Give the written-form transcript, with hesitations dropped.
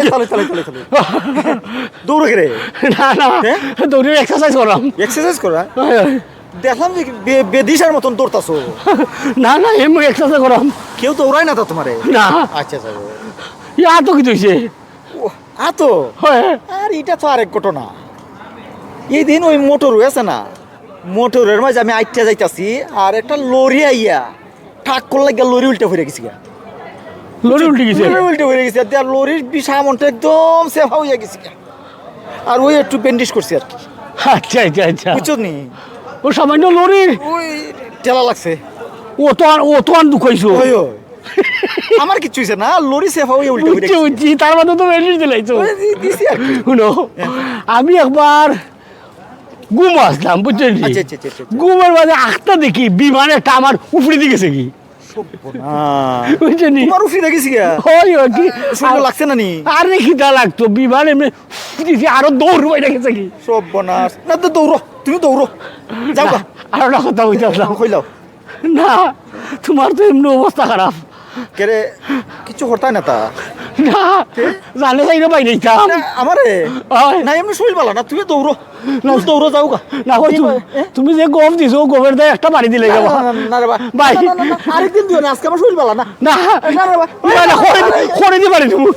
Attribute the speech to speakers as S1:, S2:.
S1: চলো চলো চলো চলো দৌড়ো কে রে
S2: না না দৌড়ে এক্সারসাইজ করলাম
S1: এক্সারসাইজ করা দেখলাম যে বেদিশার মতন দৌড়তাছো
S2: না না এমনি এক্সারসাইজ করলাম
S1: কেউ দৌড়ায় না তো তোমারে
S2: না
S1: আচ্ছা আচ্ছা
S2: ইয়া তো কি হইছে
S1: আতো আর এটা তো আরেক ঘটনা এই দিন ওই মোটর হয়েছে না মোটরের মাঝে আমি আইটা যাইতাছি আর একটা লরি আইয়া ঠাক করলে গিয়া লরি উল্টে ফিরে গেছি
S2: লরি উল্টে গেছে
S1: উল্টে ফিরে গেছি আর লরির সামনটা একদম সেফা হইয়া গেছি আর ওই একটু ব্যান্ডেজ করছি আর কি
S2: আচ্ছা আচ্ছা আচ্ছা
S1: বুঝছো নি
S2: ও সামান্য লরি
S1: ওই ঠেলা লাগছে
S2: ও তো আন দুখাইছো
S1: ওই ওই আমার কিচ্ছু হইছে না লরি সেফা হইয়া উল্টে ফিরে
S2: বুঝছি তার মধ্যে তো ব্যান্ডেজ দিলাইছো
S1: দিছি আর কি
S2: শুনো আমি একবার ঘুম আসলাম বুঝছেন
S1: আচ্ছা আচ্ছা আচ্ছা
S2: ঘুমের মাঝে আখটা দেখি বিমানে একটা আমার উপরে দিকে গেছে কি বুঝছেন
S1: তোমার উফি দেখেছি লাগছে না নি
S2: আরে খিদা লাগতো বিমান এমনি আরো দৌড় বাইরে গেছে কি
S1: সব বনাস না তো দৌড়ো তুমি দৌড়ো যাও
S2: আর একটা কথা বলতে আসলাম
S1: কইলাও
S2: না তোমার তো এমনি অবস্থা খারাপ
S1: কেরে কিছু হতায় না তা
S2: না জানে যাই না বাইরে যাইতাম
S1: আমারে না এমনি শরীর ভালো না তুমি দৌড়ো দৌড়ো যাও গা
S2: না তুমি যে গম দিছো গমের দায় একটা বাড়ি দিলে যাবো
S1: না রে
S2: ভাই
S1: আরেকদিন দিও না আজকে আমার শরীর ভালো না
S2: না করে দিতে পারি তুমি